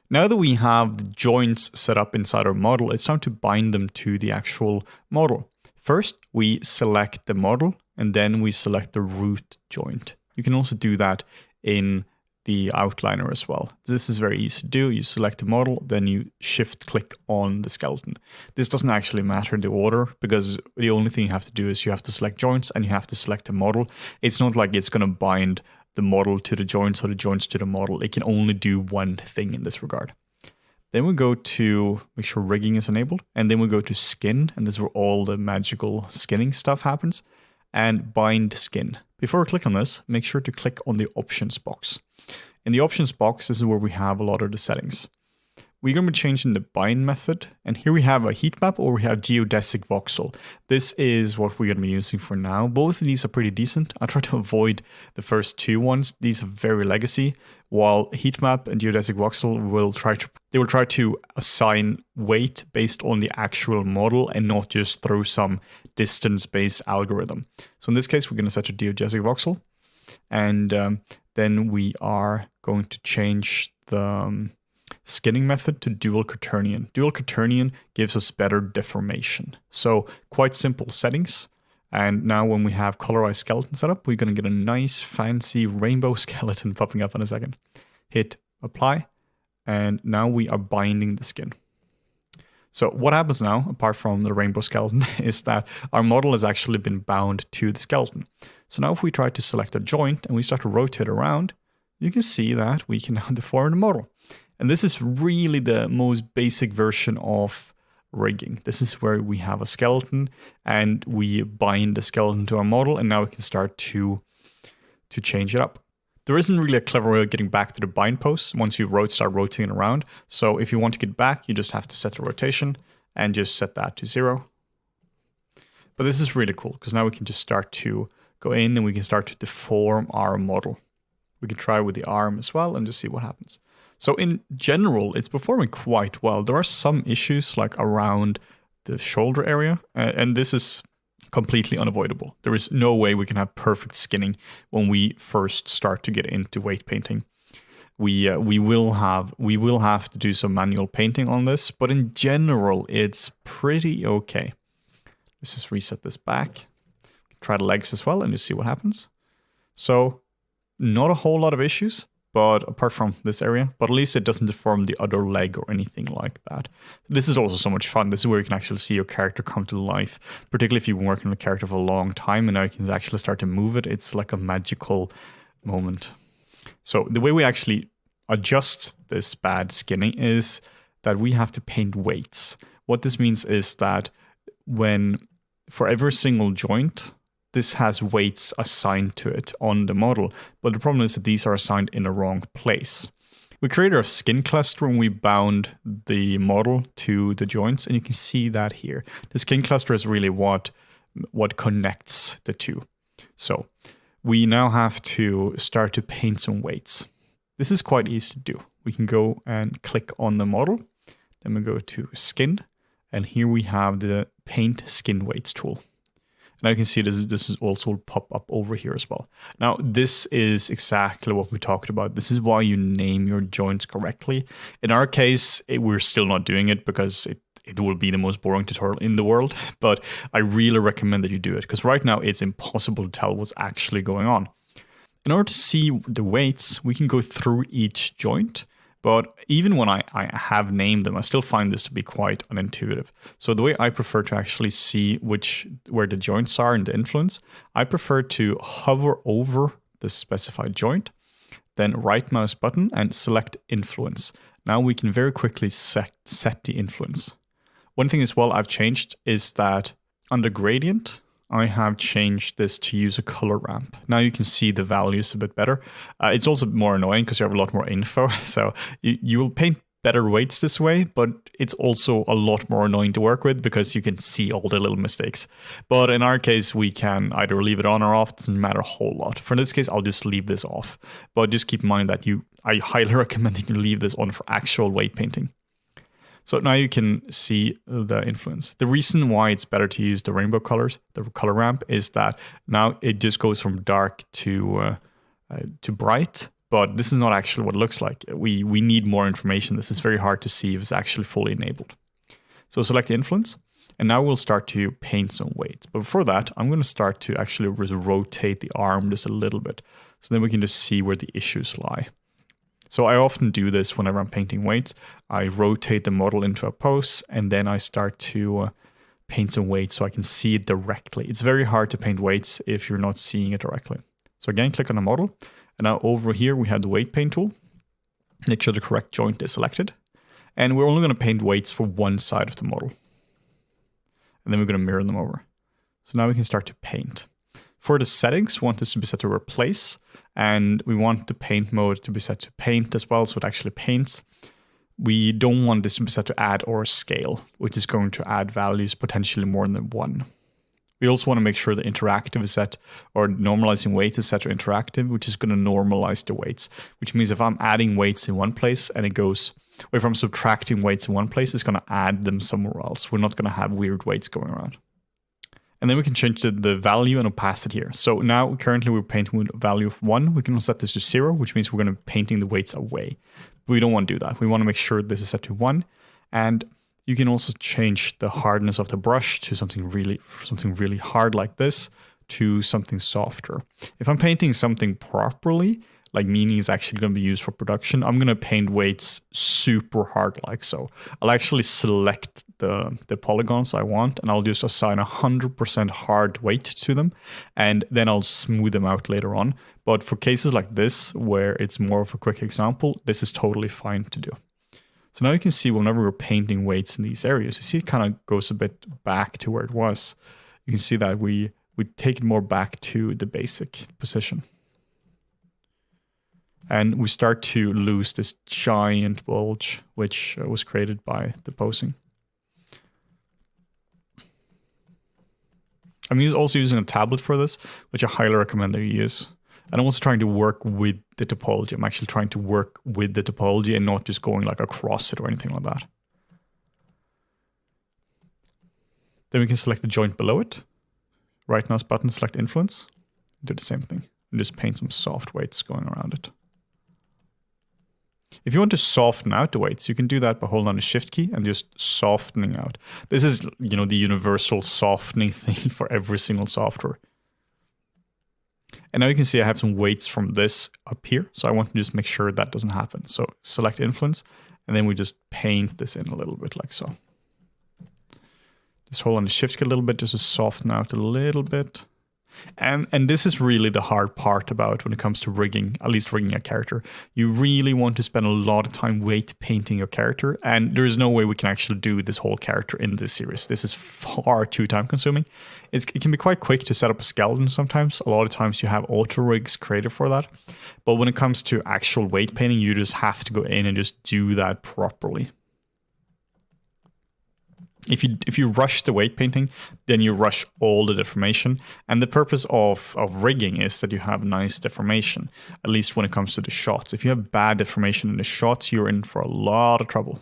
Now that we have the joints set up inside our model, it's time to bind them to the actual model. First, we select the model and then we select the root joint. You can also do that in the outliner as well. This is very easy to do. You select the model, then you shift click on the skeleton. This doesn't actually matter the order because the only thing you have to do is you have to select joints and you have to select the model. It's not like it's going to bind the model to the joints or the joints to the model. It can only do one thing in this regard. Then we go to make sure rigging is enabled, and then we go to skin, and this is where all the magical skinning stuff happens, and bind skin. Before we click on this, make sure to click on the options box. In the options box, this is where we have a lot of the settings. We're going to be changing the bind method, and here we have a heat map or we have geodesic voxel. This is what we're going to be using for now. Both of these are pretty decent. I try to avoid the first two ones. These are very legacy, while heat map and geodesic voxel will try to assign weight based on the actual model and not just through some distance-based algorithm. So in this case, we're going to set to geodesic voxel, and then we are going to change the skinning method to dual quaternion. Dual quaternion gives us better deformation. So quite simple settings. And now when we have colorized skeleton set up, we're going to get a nice fancy rainbow skeleton popping up in a second. Hit apply. And now we are binding the skin. So what happens now, apart from the rainbow skeleton, is that our model has actually been bound to the skeleton. So now if we try to select a joint and we start to rotate around, you can see that we can now deform the model. And this is really the most basic version of rigging. This is where we have a skeleton and we bind the skeleton to our model, and now we can start to change it up. There isn't really a clever way of getting back to the bind post once you start rotating around. So if you want to get back, you just have to set the rotation and just set that to 0. But this is really cool because now we can just start to go in and we can start to deform our model. We can try with the arm as well and just see what happens. So in general, it's performing quite well. There are some issues like around the shoulder area, and this is completely unavoidable. There is no way we can have perfect skinning when we first start to get into weight painting. We will have to do some manual painting on this, but in general, it's pretty okay. Let's just reset this back. Try the legs as well and just see what happens. So not a whole lot of issues, but apart from this area, but at least it doesn't deform the other leg or anything like that. This is also so much fun. This is where you can actually see your character come to life, particularly if you've been working on a character for a long time and now you can actually start to move it. It's like a magical moment. So the way we actually adjust this bad skinning is that we have to paint weights. What this means is that for every single joint, this has weights assigned to it on the model, but the problem is that these are assigned in the wrong place. We created a skin cluster when we bound the model to the joints, and you can see that here. The skin cluster is really what connects the two. So we now have to start to paint some weights. This is quite easy to do. We can go and click on the model, then we go to skin, and here we have the paint skin weights tool. Now you can see this is also pop up over here as well. Now this is exactly what we talked about. This is why you name your joints correctly. In our case, we're still not doing it because it will be the most boring tutorial in the world, but I really recommend that you do it because right now it's impossible to tell what's actually going on. In order to see the weights, we can go through each joint. But even when I have named them, I still find this to be quite unintuitive. So the way I prefer to actually see where the joints are in the influence, I prefer to hover over the specified joint, then right mouse button and select influence. Now we can very quickly set the influence. One thing as well I've changed is that under gradient, I have changed this to use a color ramp. Now you can see the values a bit better. It's also more annoying because you have a lot more info. So you will paint better weights this way, but it's also a lot more annoying to work with because you can see all the little mistakes. But in our case, we can either leave it on or off. It doesn't matter a whole lot. For this case, I'll just leave this off. But just keep in mind that I highly recommend that you leave this on for actual weight painting. So now you can see the influence. The reason why it's better to use the rainbow colors, the color ramp, is that now it just goes from dark to bright, but this is not actually what it looks like. We need more information. This is very hard to see if it's actually fully enabled. So select influence, and now we'll start to paint some weights. But before that, I'm going to start to actually rotate the arm just a little bit, so then we can just see where the issues lie. So I often do this whenever I'm painting weights. I rotate the model into a pose, and then I start to paint some weights so I can see it directly. It's very hard to paint weights if you're not seeing it directly. So again, click on the model, and now over here we have the weight paint tool. Make sure the correct joint is selected. And we're only going to paint weights for one side of the model. And then we're going to mirror them over. So now we can start to paint. For the settings, we want this to be set to replace, and we want the paint mode to be set to paint as well, so it actually paints. We don't want this to be set to add or scale, which is going to add values potentially more than one. We also want to make sure the interactive is set, or normalizing weight is set to interactive, which is going to normalize the weights, which means if I'm adding weights in one place and it goes, or if I'm subtracting weights in one place, it's going to add them somewhere else. We're not going to have weird weights going around. And then we can change the value and opacity here. So now currently we're painting with a value of 1. We can set this to 0, which means we're going to be painting the weights away. We don't want to do that. We want to make sure this is set to 1. And you can also change the hardness of the brush to something really hard like this to something softer. If I'm painting something properly, like meaning it's actually going to be used for production, I'm going to paint weights super hard like so. I'll actually select the polygons I want, and I'll just assign 100% hard weight to them, and then I'll smooth them out later on. But for cases like this, where it's more of a quick example, this is totally fine to do. So now you can see whenever we're painting weights in these areas, you see it kind of goes a bit back to where it was. You can see that we take it more back to the basic position. And we start to lose this giant bulge, which was created by the posing. I'm also using a tablet for this, which I highly recommend that you use. And I'm also trying to work with the topology. I'm actually trying to work with the topology and not just going like across it or anything like that. Then we can select the joint below it. Right mouse button, select influence. Do the same thing. And just paint some soft weights going around it. If you want to soften out the weights, you can do that by holding on the shift key and just softening out. This is, the universal softening thing for every single software. And now you can see I have some weights from this up here. So I want to just make sure that doesn't happen. So select influence, and then we just paint this in a little bit like so. Just hold on the shift key a little bit just to soften out a little bit. And this is really the hard part about when it comes to rigging, at least rigging a character. You really want to spend a lot of time weight painting your character, and there is no way we can actually do this whole character in this series. This is far too time consuming. It can be quite quick to set up a skeleton sometimes. A lot of times you have auto rigs created for that. But when it comes to actual weight painting, you just have to go in and just do that properly. If you rush the weight painting, then you rush all the deformation. And the purpose of rigging is that you have nice deformation, at least when it comes to the shots. If you have bad deformation in the shots, you're in for a lot of trouble.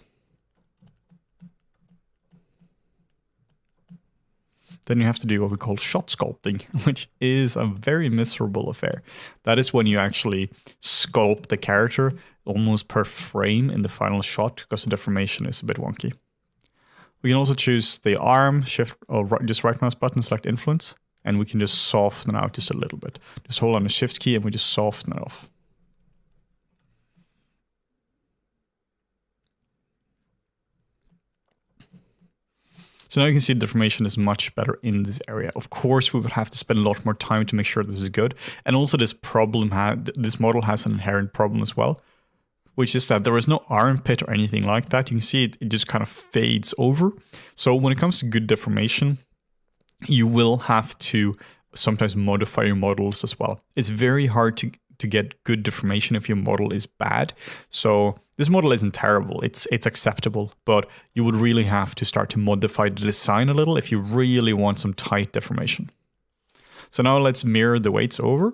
Then you have to do what we call shot sculpting, which is a very miserable affair. That is when you actually sculpt the character almost per frame in the final shot, because the deformation is a bit wonky. We can also choose the arm, shift, or just right mouse button, select influence, and we can just soften it out just a little bit. Just hold on the shift key and we just soften it off. So now you can see the deformation is much better in this area. Of course, we would have to spend a lot more time to make sure this is good. And also this model has an inherent problem as well, which is that there is no armpit or anything like that. You can see it just kind of fades over. So when it comes to good deformation, you will have to sometimes modify your models as well. It's very hard to get good deformation if your model is bad. So this model isn't terrible, it's acceptable, but you would really have to start to modify the design a little if you really want some tight deformation. So now let's mirror the weights over.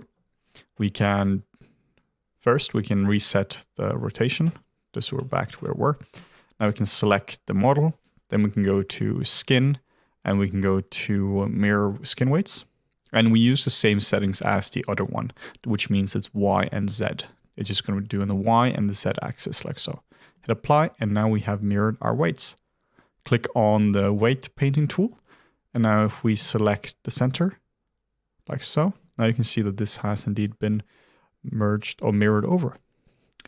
First, we can reset the rotation, just so we're back to where we were. Now we can select the model, then we can go to skin, and we can go to mirror skin weights. And we use the same settings as the other one, which means it's Y and Z. It's just going to do on the Y and the Z axis like so. Hit apply, and now we have mirrored our weights. Click on the weight painting tool, and now if we select the center, like so, now you can see that this has indeed been merged or mirrored over.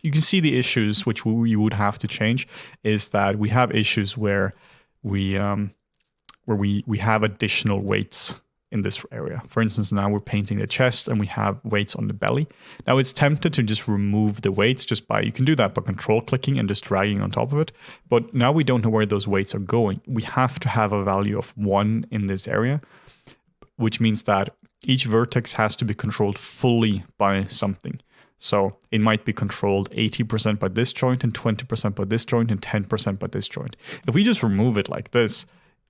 You can see the issues which we would have to change is that we have issues where we have additional weights in this area. For instance, now we're painting the chest and we have weights on the belly. Now it's tempted to just remove the weights you can do that by control clicking and just dragging on top of it. But now we don't know where those weights are going. We have to have a value of 1 in this area, which means that each vertex has to be controlled fully by something. So it might be controlled 80% by this joint and 20% by this joint and 10% by this joint. If we just remove it like this,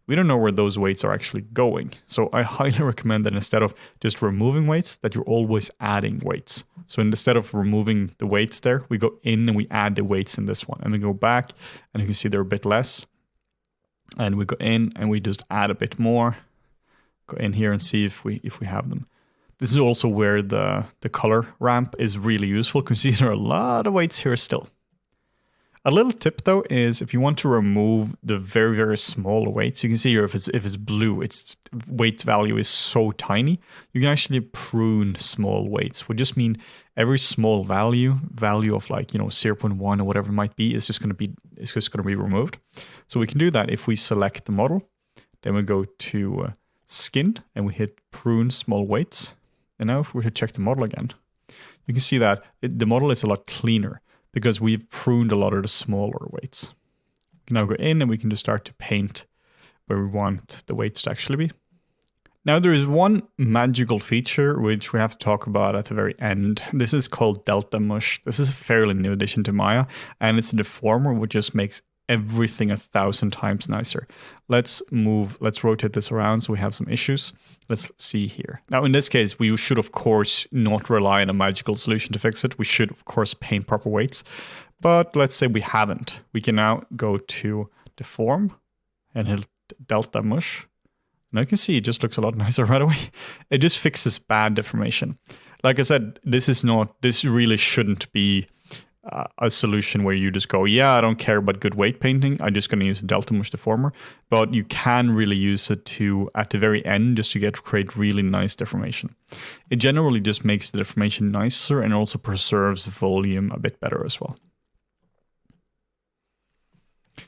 we don't know where those weights are actually going. So I highly recommend that instead of just removing weights, that you're always adding weights. So instead of removing the weights there, we go in and we add the weights in this one. And we go back and you can see they're a bit less. And we go in and we just add a bit more. Go in here and see if we have them. This is also where the color ramp is really useful because there are a lot of weights here still. A little tip though is if you want to remove the very, very small weights, you can see here if it's blue, its weight value is so tiny, you can actually prune small weights, which just mean every small value of like, 0.1 or whatever it might be is just going to be removed. So we can do that if we select the model, then we go to skin and we hit prune small weights. And now if we hit check the model again, you can see that the model is a lot cleaner, because we've pruned a lot of the smaller weights. We can now go in and we can just start to paint where we want the weights to actually be. Now there is one magical feature which we have to talk about at the very end. This is called Delta Mush. This is a fairly new addition to Maya, and it's a deformer which just makes everything 1,000 times nicer. Let's rotate this around so we have some issues. Let's see here. Now in this case, we should of course not rely on a magical solution to fix it. We should of course paint proper weights, but let's say we haven't. We can now go to Deform and hit Delta Mush. Now you can see it just looks a lot nicer right away. It just fixes bad deformation. Like I said, this really shouldn't be a solution where you just go, yeah, I don't care about good weight painting, I'm just going to use a Delta Mush deformer. But you can really use it at the very end just to create really nice deformation. It generally just makes the deformation nicer and also preserves volume a bit better as well.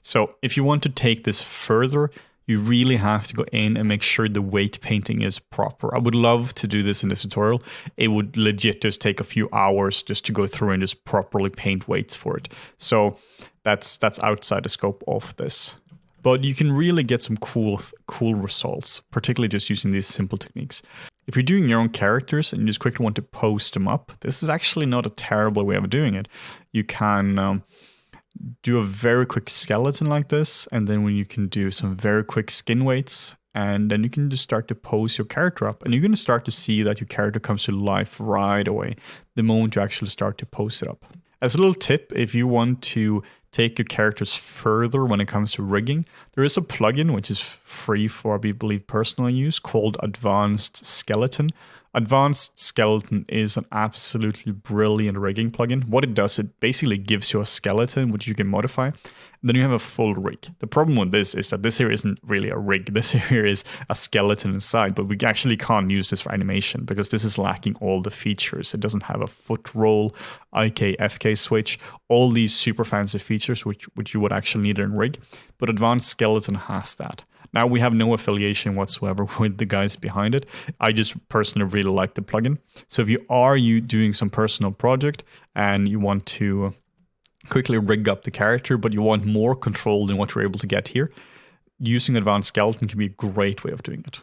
So if you want to take this further, you really have to go in and make sure the weight painting is proper. I would love to do this in this tutorial. It would legit just take a few hours just to go through and just properly paint weights for it. So that's outside the scope of this. But you can really get some cool results, particularly just using these simple techniques. If you're doing your own characters and you just quickly want to post them up, this is actually not a terrible way of doing it. You can do a very quick skeleton like this, and then when you can do some very quick skin weights, and then you can just start to pose your character up, and you're going to start to see that your character comes to life right away the moment you actually start to pose it up. As a little tip, if you want to take your characters further when it comes to rigging, there is a plugin which is free for, I believe, personal use called Advanced Skeleton. Advanced Skeleton is an absolutely brilliant rigging plugin. What it does, it basically gives you a skeleton which you can modify. Then you have a full rig. The problem with this is that this here isn't really a rig. This here is a skeleton inside, but we actually can't use this for animation because this is lacking all the features. It doesn't have a foot roll, IK, FK switch, all these super fancy features which you would actually need in rig. But Advanced Skeleton has that. Now we have no affiliation whatsoever with the guys behind it. I just personally really like the plugin. So if you are doing some personal project and you want to quickly rig up the character, but you want more control than what you're able to get here, using Advanced Skeleton can be a great way of doing it.